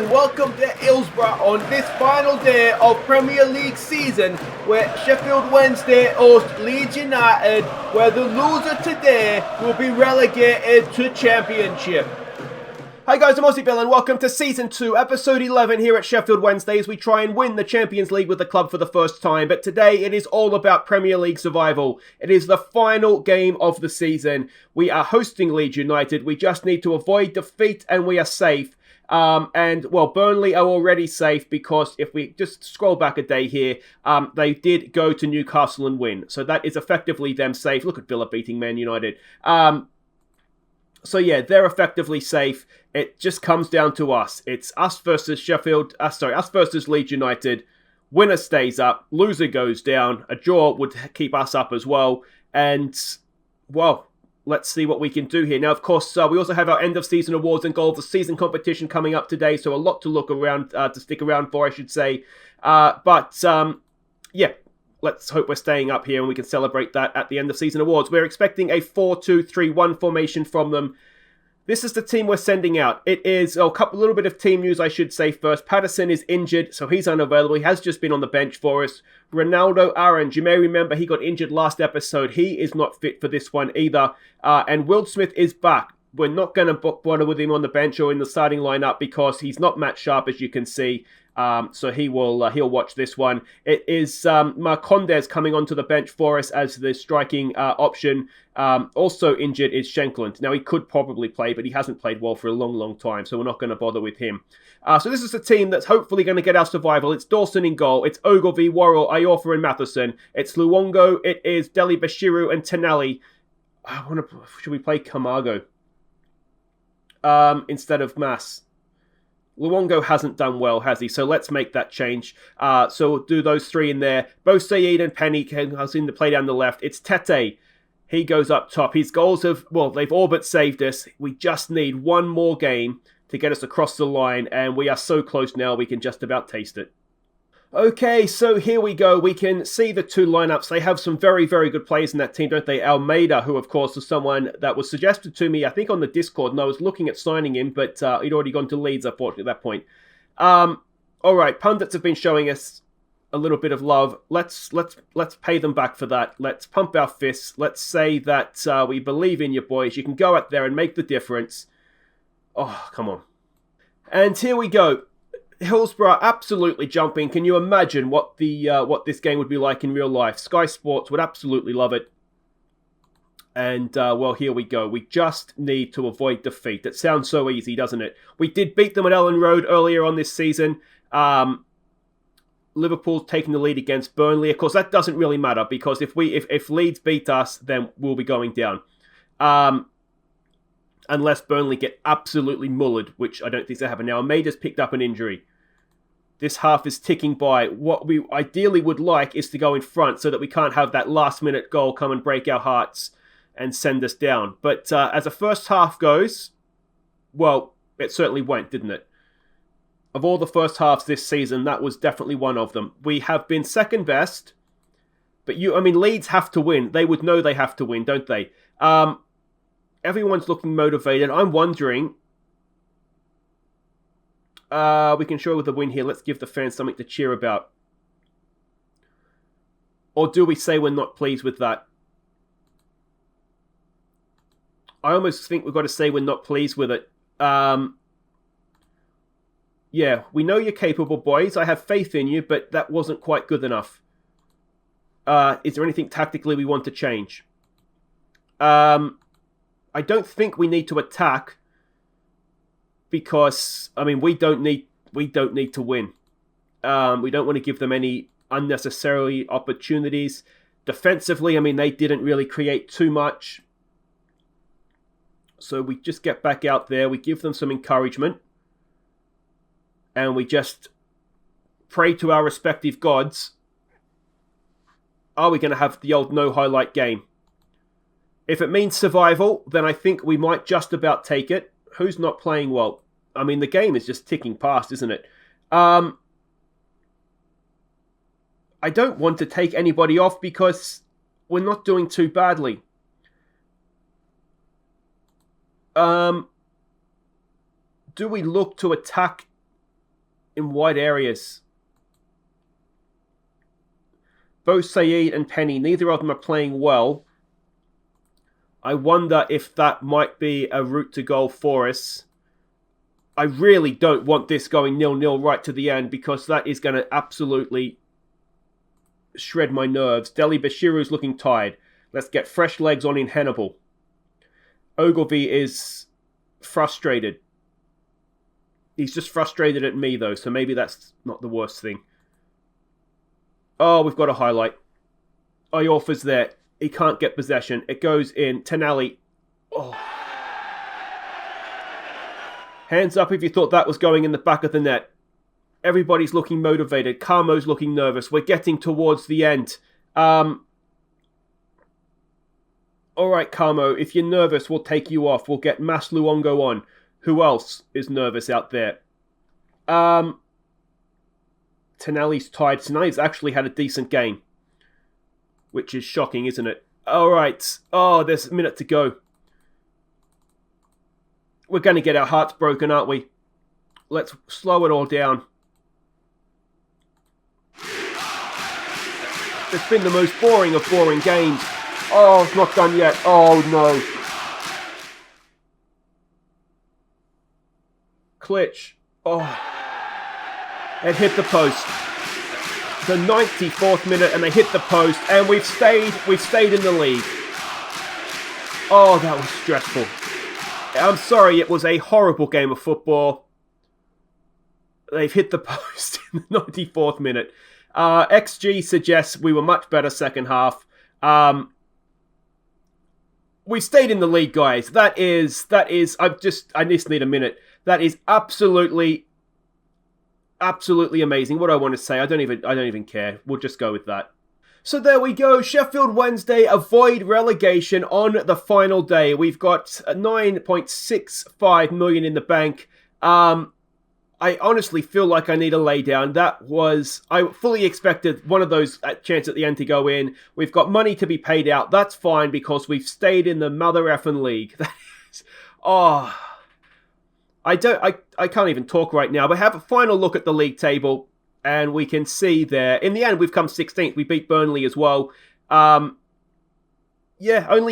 and welcome to Hillsborough on this final day of Premier League season, where Sheffield Wednesday host Leeds United, where the loser today will be relegated to Championship. Hi guys, I'm Aussie Bill and welcome to Season 2, Episode 11 here at Sheffield Wednesday as we try and win the Champions League with the club for the first time. But today it is all about Premier League survival. It is the final game of the season. We are hosting Leeds United. We just need to avoid defeat and we are safe. Burnley are already safe because if we just scroll back a day here, they did go to Newcastle and win. So that is effectively them safe. Look at Villa beating Man United. So yeah, they're effectively safe. It just comes down to us. It's us versus us versus Leeds United. Winner stays up, loser goes down. A draw would keep us up as well. And, well, let's see what we can do here. Now, of course, we also have our end of season awards and goal of the season competition coming up today. So a lot to look around, to stick around for, I should say. Yeah. Let's hope we're staying up here and we can celebrate that at the end of season awards. We're expecting a 4-2-3-1 formation from them. This is the team we're sending out. It is a little bit of team news, I should say first. Patterson is injured, so he's unavailable. He has just been on the bench for us. Ronaldo Orange, you may remember he got injured last episode. He is not fit for this one either. And Will Smith is back. We're not going to bother with him on the bench or in the starting lineup because he's not match sharp, as you can see. So he'll watch this one. It is Marcondes coming onto the bench for us as the striking option. Also injured is Shankland. Now he could probably play, but he hasn't played well for a long time, so we're not going to bother with him. So this is a team that's hopefully going to get our survival. It's Dawson in goal. It's Ogilvy, Worrell, Iorfa and Matheson. It's Luongo. It is Deli Bashiru and Tonali. Should we play Camargo instead of Mas? Luongo hasn't done well, has he? So let's make that change. So we'll do those three in there. Both Saeed and Penny can seem to play down the left. It's Tete. He goes up top. His goals they've all but saved us. We just need one more game to get us across the line, and we are so close now we can just about taste it. Okay, so here we go. We can see the two lineups. They have some very, very good players in that team, don't they? Almeida, who, of course, was someone that was suggested to me, I think, on the Discord, and I was looking at signing him, but he'd already gone to Leeds, unfortunately, at that point. All right, pundits have been showing us a little bit of love. Let's pay them back for that. Let's pump our fists. Let's say that we believe in you, boys. You can go out there and make the difference. Oh, come on. And here we go. Hillsborough absolutely jumping. Can you imagine what this game would be like in real life? Sky Sports would absolutely love it. And, here we go. We just need to avoid defeat. It sounds so easy, doesn't it? We did beat them at Ellen Road earlier on this season. Liverpool's taking the lead against Burnley. Of course, that doesn't really matter because if Leeds beat us, then we'll be going down. Unless Burnley get absolutely mullered, which I don't think they have. Now, Almeida's picked up an injury. This half is ticking by. What we ideally would like is to go in front so that we can't have that last-minute goal come and break our hearts and send us down. But as the first half goes, well, it certainly went, didn't it? Of all the first halves this season, that was definitely one of them. We have been second best, but Leeds have to win. They would know they have to win, don't they? Everyone's looking motivated. I'm wondering... we can show with the win here. Let's give the fans something to cheer about. Or do we say we're not pleased with that? I almost think we've got to say we're not pleased with it. Yeah, we know you're capable, boys. I have faith in you, but that wasn't quite good enough. Is there anything tactically we want to change? I don't think we need to attack. Because, we don't need to win. We don't want to give them any unnecessary opportunities. Defensively, they didn't really create too much. So we just get back out there. We give them some encouragement. And we just pray to our respective gods. Are we going to have the old no-highlight game? If it means survival, then I think we might just about take it. Who's not playing well? The game is just ticking past, isn't it? I don't want to take anybody off because we're not doing too badly. Do we look to attack in wide areas. Both Saeed and Penny, neither of them are playing well. I wonder if that might be a route to goal for us. I really don't want this going 0-0 right to the end, because that is going to absolutely shred my nerves. Deli Bashiru's looking tired. Let's get fresh legs on in Hannibal. Ogilvy is frustrated. He's just frustrated at me, though, so maybe that's not the worst thing. Oh, we've got a highlight. Iorfa's there. He can't get possession. It goes in. Tenali. Oh. Hands up if you thought that was going in the back of the net. Everybody's looking motivated. Carmo's looking nervous. We're getting towards the end. Alright, Carmo, if you're nervous, we'll take you off. We'll get Mas Luongo on. Who else is nervous out there? Tenali's tired. Tenali's actually had a decent game. Which is shocking, isn't it? Alright. Oh, there's a minute to go. We're going to get our hearts broken, aren't we? Let's slow it all down. It's been the most boring of boring games. Oh, it's not done yet. Oh, no. Klitsch. Oh. It hit the post. The 94th minute, and they hit the post, and we've stayed in the league. Oh, that was stressful. I'm sorry, it was a horrible game of football. They've hit the post in the 94th minute. XG suggests we were much better second half. We stayed in the league, guys. That is, I just need a minute. That is absolutely amazing. What do I want to say? I don't even care. We'll just go with that. So there we go. Sheffield Wednesday avoid relegation on the final day. We've got 9.65 million in the bank. I honestly feel like I need a lay down. I fully expected one of those chance at the end to go in. We've got money to be paid out. That's fine because we've stayed in the mother effing league. I can't even talk right now, but have a final look at the league table, and we can see there. In the end, we've come 16th. We beat Burnley as well. Only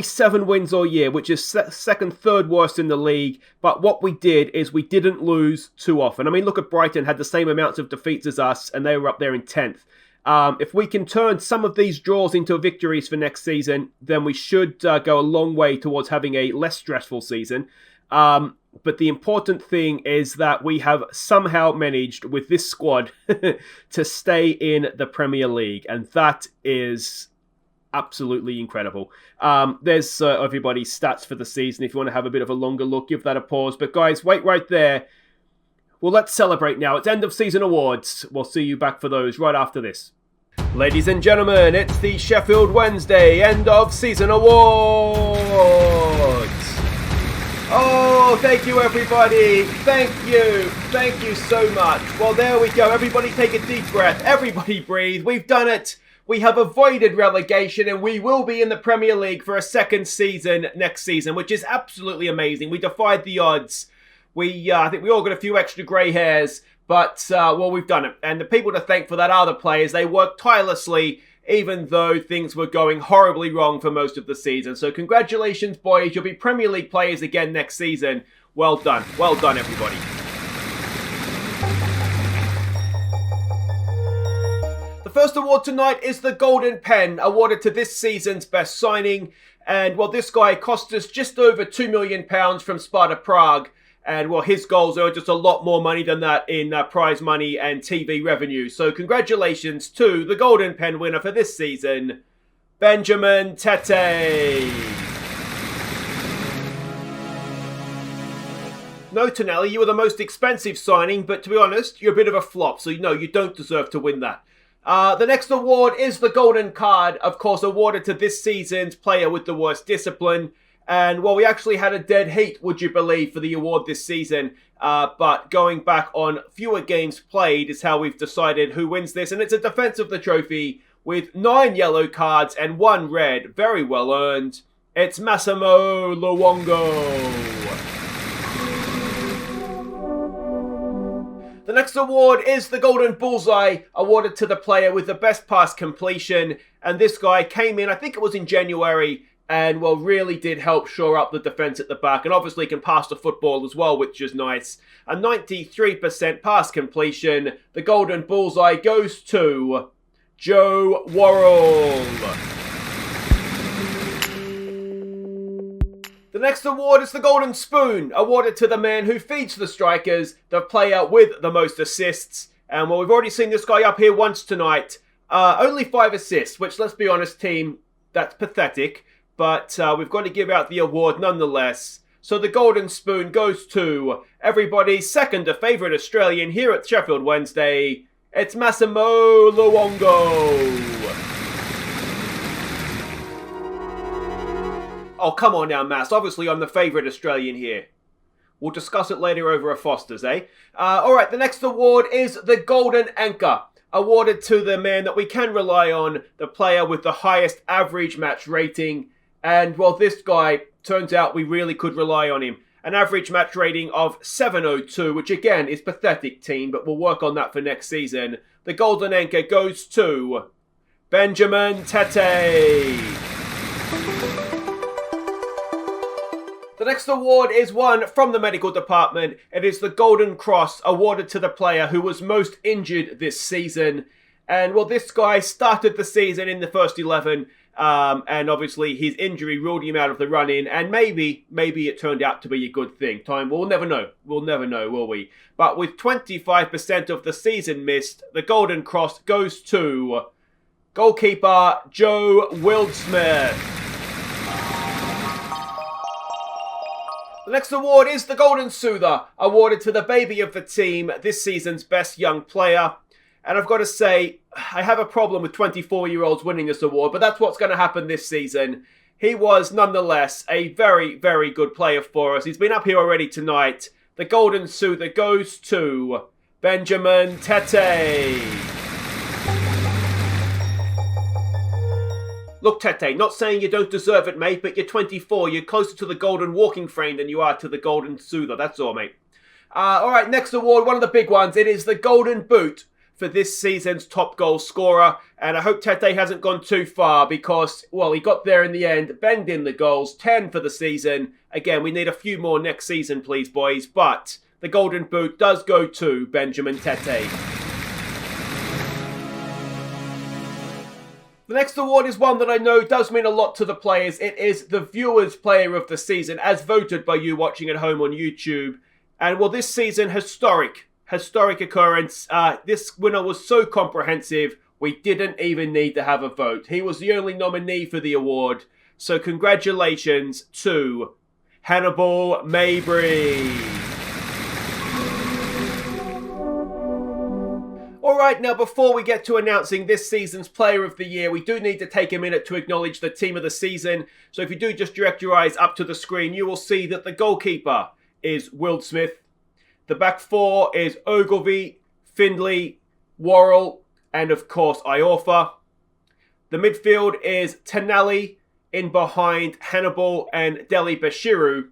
7 wins all year, which is second, third worst in the league. But what we did is we didn't lose too often. I mean, look at Brighton, had the same amounts of defeats as us, and they were up there in 10th. If we can turn some of these draws into victories for next season, then we should go a long way towards having a less stressful season. But the important thing is that we have somehow managed with this squad to stay in the Premier League. And that is absolutely incredible. There's everybody's stats for the season. If you want to have a bit of a longer look, give that a pause. But guys, wait right there. Well, let's celebrate now. It's end of season awards. We'll see you back for those right after this. Ladies and gentlemen, it's the Sheffield Wednesday end of season awards. Oh, thank you, everybody. Thank you. Thank you so much. Well, there we go. Everybody take a deep breath. Everybody breathe. We've done it. We have avoided relegation, and we will be in the Premier League for a second season next season, which is absolutely amazing. We defied the odds. I think we all got a few extra grey hairs, but, we've done it. And the people to thank for that are the players. They worked tirelessly, even though things were going horribly wrong for most of the season. So congratulations, boys. You'll be Premier League players again next season. Well done. Well done, everybody. The first award tonight is the Golden Pen, awarded to this season's best signing. And, this guy cost us just over £2 million from Sparta Prague. And, his goals earned just a lot more money than that in prize money and TV revenue. So, congratulations to the Golden Pen winner for this season, Benjamin Tete. No, Tonelli, you were the most expensive signing, but to be honest, you're a bit of a flop. So, no, you don't deserve to win that. The next award is the Golden Card, of course, awarded to this season's player with the worst discipline. And, we actually had a dead heat, would you believe, for the award this season. But going back on fewer games played is how we've decided who wins this. And it's a defense of the trophy with 9 yellow cards and 1 red. Very well earned. It's Massimo Luongo. The next award is the Golden Bullseye, awarded to the player with the best pass completion. And this guy came in, I think it was in January, and well, really did help shore up the defence at the back. And obviously can pass the football as well, which is nice. A 93% pass completion. The Golden Bullseye goes to Joe Worrell. The next award is the Golden Spoon, awarded to the man who feeds the strikers, the player with the most assists. And well, we've already seen this guy up here once tonight. Only 5 assists, which, let's be honest, team, that's pathetic. But we've got to give out the award nonetheless. So the Golden Spoon goes to everybody's second favourite Australian here at Sheffield Wednesday. It's Massimo Luongo. Oh, come on now, Mass. Obviously, I'm the favourite Australian here. We'll discuss it later over a Foster's, eh? Alright, the next award is the Golden Anchor, awarded to the man that we can rely on, the player with the highest average match rating. And, well, this guy, turns out we really could rely on him. An average match rating of 702, which again is pathetic, team, but we'll work on that for next season. The Golden Anchor goes to Benjamin Tete. The next award is one from the medical department. It is the Golden Cross, awarded to the player who was most injured this season. And, well, this guy started the season in the first 11, and obviously his injury ruled him out of the run-in, and maybe it turned out to be a good thing. We'll never know. We'll never know, will we? But with 25% of the season missed, the Golden Cross goes to goalkeeper Joe Wildsmith. The next award is the Golden Soother, awarded to the baby of the team, this season's best young player. And I've got to say, I have a problem with 24-year-olds winning this award, but that's what's going to happen this season. He was, nonetheless, a very, very good player for us. He's been up here already tonight. The Golden Soother goes to Benjamin Tete. Look, Tete, not saying you don't deserve it, mate, but you're 24. You're closer to the Golden Walking Frame than you are to the Golden Soother. That's all, mate. Alright, next award, one of the big ones. It is the Golden Boot for this season's top goal scorer. And I hope Tete hasn't gone too far because, well, he got there in the end. Banged in the goals. 10 for the season. Again, we need a few more next season, please, boys. But the Golden Boot does go to Benjamin Tete. The next award is one that I know does mean a lot to the players. It is the Viewers Player of the Season, as voted by you watching at home on YouTube. And well, this season, historic occurrence. This winner was so comprehensive, we didn't even need to have a vote. He was the only nominee for the award. So congratulations to Hannibal Mabry. Alright, now before we get to announcing this season's Player of the Year, we do need to take a minute to acknowledge the Team of the Season. So if you do just direct your eyes up to the screen, you will see that the goalkeeper is Wildsmith. The back four is Ogilvie, Findlay, Worrell, and of course Iorfa. The midfield is Tenali, in behind Hannibal and Deli Bashiru.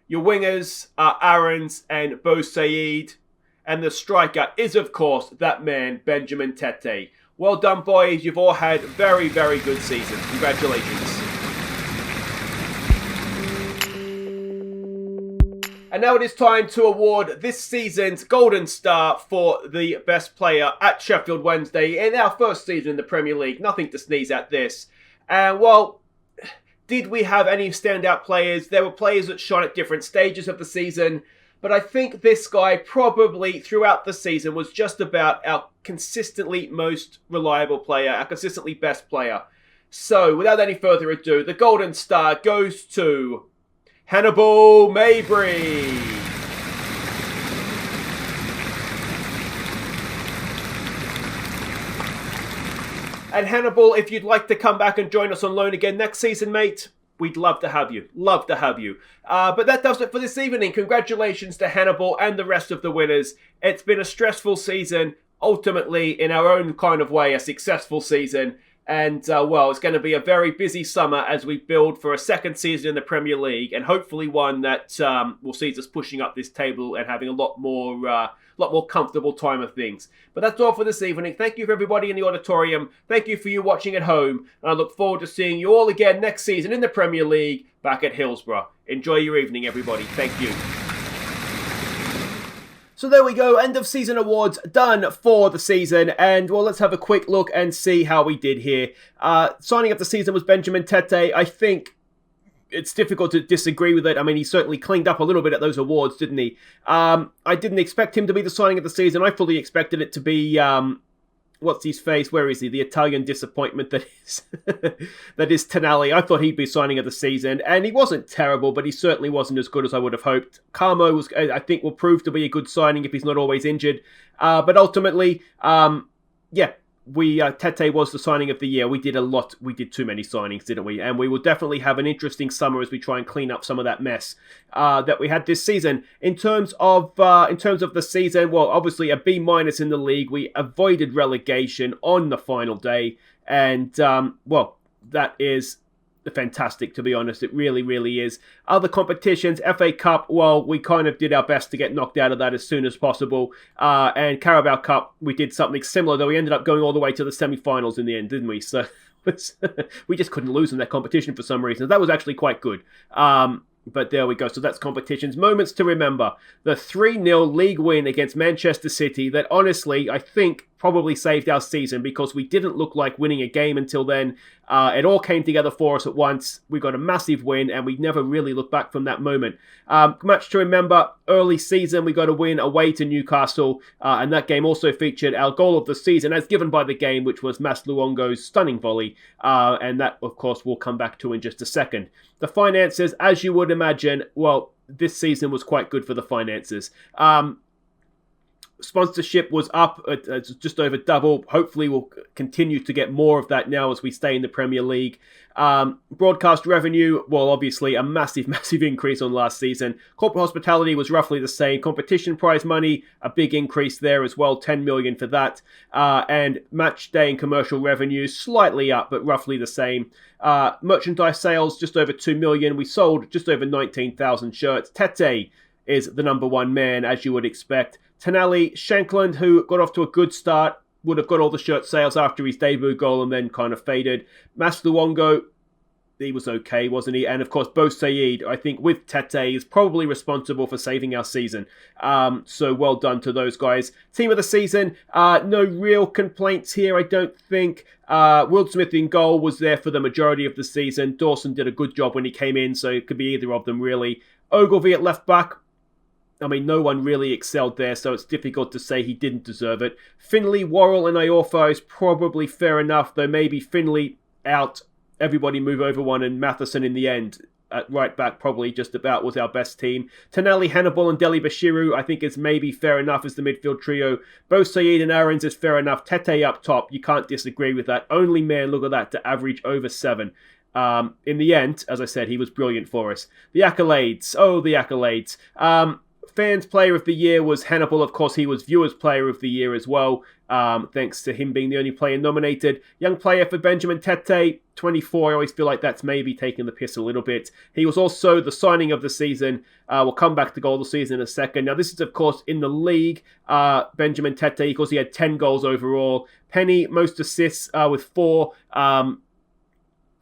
Your wingers are Aarons and Bo Said. And the striker is, of course, that man, Benjamin Tete. Well done, boys. You've all had very, very good seasons. Congratulations. And now it is time to award this season's Golden Star for the best player at Sheffield Wednesday in our first season in the Premier League. Nothing to sneeze at this. And, well, did we have any standout players? There were players that shone at different stages of the season. But I think this guy probably throughout the season was just about our consistently most reliable player, our consistently best player. So, without any further ado, the Golden Star goes to Hannibal Mabry. And Hannibal, if you'd like to come back and join us on loan again next season, mate, we'd love to have you. Love to have you. But that does it for this evening. Congratulations to Hannibal and the rest of the winners. It's been a stressful season. Ultimately, in our own kind of way, a successful season. And, well, it's going to be a very busy summer as we build for a second season in the Premier League, and hopefully one that will see us pushing up this table and having a lot more comfortable time of things. But that's all for this evening. Thank you for everybody in the auditorium. Thank you for you watching at home. And I look forward to seeing you all again next season in the Premier League back at Hillsborough. Enjoy your evening, everybody. Thank you. So there we go, end of season awards done for the season, and well, let's have a quick look and see how we did here. Signing up the season was Benjamin Tete. I think it's difficult to disagree with it. I mean, he certainly cleaned up a little bit at those awards, didn't he? I didn't expect him to be the signing of the season. I fully expected it to be, what's his face? Where is he? The Italian disappointment that is that is Tonali. I thought he'd be signing of the season, and he wasn't terrible, but he certainly wasn't as good as I would have hoped. Carmo was, I think, will prove to be a good signing if he's not always injured. But ultimately, Tete was the signing of the year. We did a lot. We did too many signings, didn't we? And we will definitely have an interesting summer as we try and clean up some of that mess that we had this season. In terms of the season, well, obviously a B- in the league. We avoided relegation on the final day, and that is fantastic, to be honest. It really, really is. Other competitions, FA Cup, well, we kind of did our best to get knocked out of that as soon as possible. And Carabao Cup, we did something similar, though we ended up going all the way to the semi-finals in the end, didn't we? So we just couldn't lose in that competition for some reason. That was actually quite good. But there we go. So that's competitions. Moments to remember. The 3-0 league win against Manchester City that honestly, I think, probably saved our season because we didn't look like winning a game until then. It all came together for us at once. We got a massive win and we never really looked back from that moment. Much to remember, early season we got a win away to Newcastle, and that game also featured our goal of the season as given by the game, which was Mas Luongo's stunning volley, and that of course we'll come back to in just a second. The finances, as you would imagine, well, this season was quite good for the finances. Sponsorship was up at just over double. Hopefully we'll continue to get more of that now as we stay in the Premier League. Broadcast revenue, well, obviously a massive, massive increase on last season. Corporate hospitality was roughly the same. Competition prize money, a big increase there as well, 10 million for that. And match day and commercial revenue, slightly up, but roughly the same. Merchandise sales, just over 2 million. We sold just over 19,000 shirts. Tete is the number one man, as you would expect. Tonali, Shankland, who got off to a good start, would have got all the shirt sales after his debut goal and then kind of faded. Mas Luongo, he was okay, wasn't he? And of course, Bo Said, I think with Tete, is probably responsible for saving our season. So well done to those guys. Team of the season, no real complaints here, I don't think. Will Smith in goal was there for the majority of the season. Dawson did a good job when he came in, so it could be either of them really. Ogilvie at left back. I mean, no one really excelled there, so it's difficult to say he didn't deserve it. Finley, Worrell and Iorfa is probably fair enough, though maybe Finley out, everybody move over one, and Matheson in the end at right back probably just about was our best team. Tonali, Hannibal and Deli Bashiru I think is maybe fair enough as the midfield trio. Bo Said and Aarons is fair enough. Tete up top, you can't disagree with that. Only man, look at that, to average over 7. In the end, as I said, he was brilliant for us. The accolades, the accolades. Fans Player of the Year was Hannibal. Of course, he was Viewers Player of the Year as well, thanks to him being the only player nominated. Young Player for Benjamin Tete, 24. I always feel like that's maybe taking the piss a little bit. He was also the signing of the season. We'll come back to goal of the season in a second. Now, this is, of course, in the league. Benjamin Tete, because he had 10 goals overall. Penny, most assists with 4.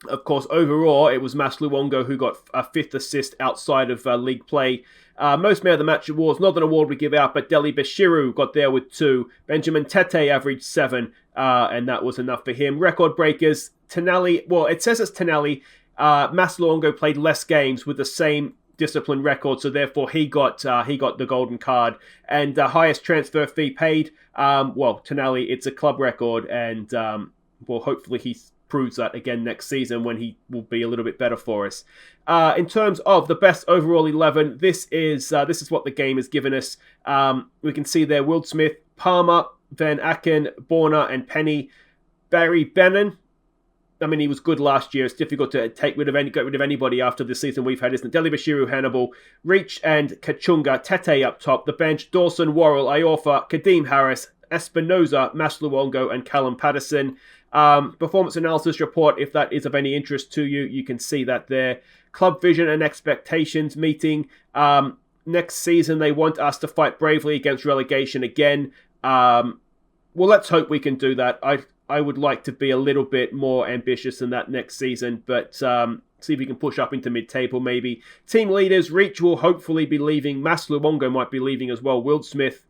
Of course, overall, it was Mas Luongo who got a 5th assist outside of league play. Most Man of the Match awards, not an award we give out, but Deli Bashiru got there with 2. Benjamin Tete averaged 7, and that was enough for him. Record breakers, Tonali, well, it says it's Tonali. Mas Luongo played less games with the same discipline record, so therefore he got the golden card. And highest transfer fee paid, Tonali, it's a club record, and hopefully he proves that again next season when he will be a little bit better for us. In terms of the best overall 11, this is what the game has given us. We can see there Will Smith, Palmer, Van Aken, Borna, and Penny. Barry Bannon, I mean, he was good last year. It's difficult to get rid of anybody after the season we've had, isn't it? Deli Bashiru, Hannibal, Reach and Kachunga, Tete up top. The bench, Dawson, Worrell, Iorfa, Kadeem Harris, Espinoza, Masluongo, and Callum Patterson. Performance analysis report, if that is of any interest to you, you can see that there. Club vision and expectations meeting. Next season, they want us to fight bravely against relegation again. Well, let's hope we can do that. I would like to be a little bit more ambitious than that next season, but see if we can push up into mid-table maybe. Team leaders, Reach will hopefully be leaving. Masluongo might be leaving as well. Will Smith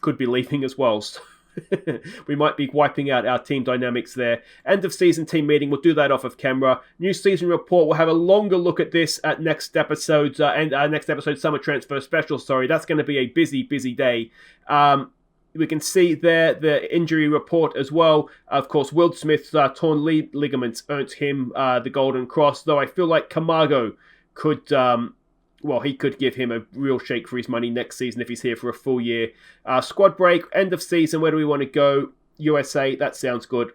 could be leaving as well. We might be wiping out our team dynamics there. End of season team meeting, we'll do that off of camera. New season report, we'll have a longer look at this at next episode's next episode summer transfer special. That's going to be a busy day. We can see there the injury report as well. Of course, Will Smith's torn ligaments earned him the Golden Cross, though I feel like Camargo could, he could give him a real shake for his money next season if he's here for a full year. Squad break, end of season, where do we want to go? USA, that sounds good.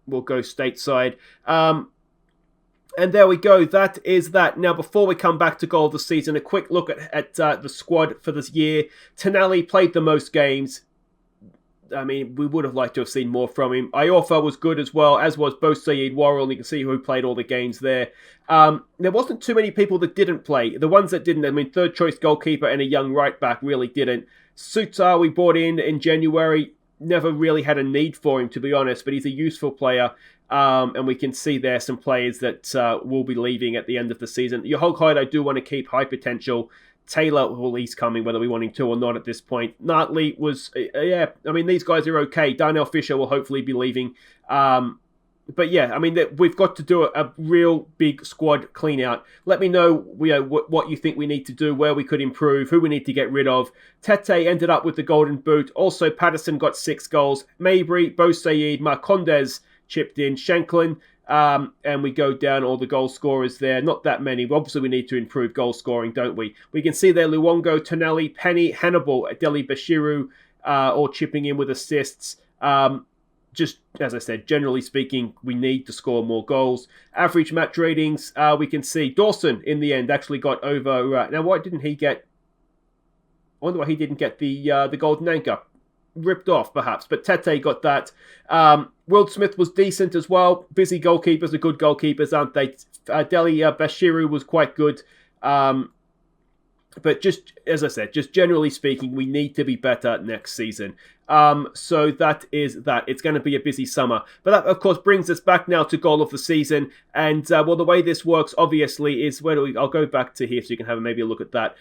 We'll go stateside. And there we go. That is that. Now, before we come back to goal of the season, a quick look at the squad for this year. Tonali played the most games. I mean, we would have liked to have seen more from him. Iorfa was good as well, as was both Saeed Worrell, and you can see who played all the games there. There wasn't too many people that didn't play. The ones that didn't, I mean, third choice goalkeeper and a young right back really didn't. Sutar we bought in January, never really had a need for him, to be honest, but he's a useful player. And we can see there some players that will be leaving at the end of the season. Your whole height, I do want to keep high potential. Taylor, well, he's coming whether we want him to or not at this point. Nartley was, I mean, these guys are okay. Darnell Fisher will hopefully be leaving. But yeah, I mean, we've got to do a real big squad clean out. Let me know what you think we need to do, where we could improve, who we need to get rid of. Tete ended up with the golden boot. Also, Patterson got 6 goals. Mabry, Bo Saeed, Marcondes chipped in. Shanklin. And we go down all the goal scorers there. Not that many. Obviously, we need to improve goal scoring, don't we? We can see there Luongo, Tonali, Penny, Hannibal, Deli Bashiru, all chipping in with assists. Just, as I said, generally speaking, we need to score more goals. Average match ratings, we can see Dawson, in the end, actually got over... now, why didn't he get... I wonder why he didn't get the golden anchor. Ripped off, perhaps, but Tete got that. Will Smith was decent as well. Busy goalkeepers are good goalkeepers, aren't they? Deli Bashiru was quite good. But just, as I said, just generally speaking, we need to be better next season. So that is that. It's going to be a busy summer. But that, of course, brings us back now to goal of the season. And, the way this works, obviously, is... I'll go back to here so you can have maybe a look at that.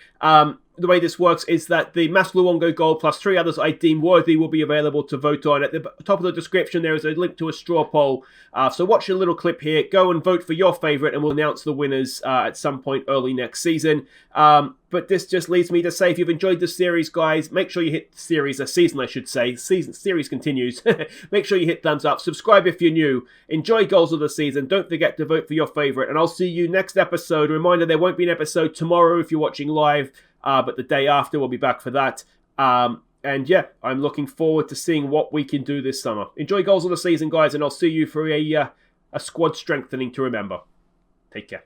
The way this works is that the Masluongo goal plus 3 others I deem worthy will be available to vote on. At the top of the description, there is a link to a straw poll. So watch a little clip here. Go and vote for your favourite, and we'll announce the winners at some point early next season. But this just leads me to say, if you've enjoyed this series, guys, make sure you hit season, I should say. Series continues. Make sure you hit thumbs up. Subscribe if you're new. Enjoy goals of the season. Don't forget to vote for your favourite. And I'll see you next episode. A reminder, there won't be an episode tomorrow if you're watching live. But the day after, we'll be back for that. And yeah, I'm looking forward to seeing what we can do this summer. Enjoy goals of the season, guys, and I'll see you for a squad strengthening to remember. Take care.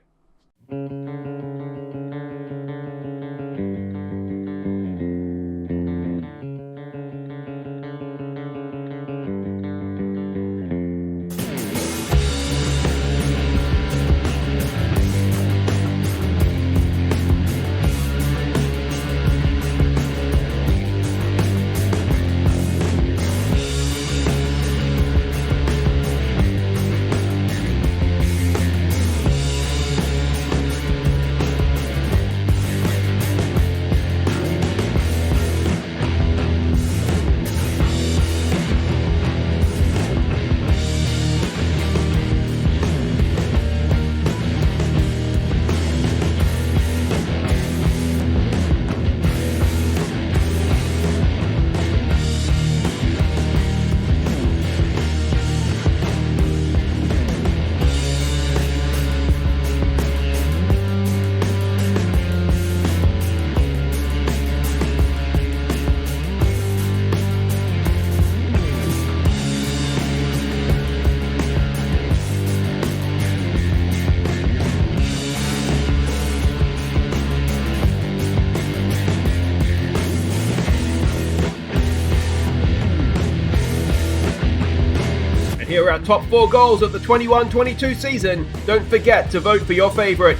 our top 4 goals of the 21-22 season, don't forget to vote for your favourite.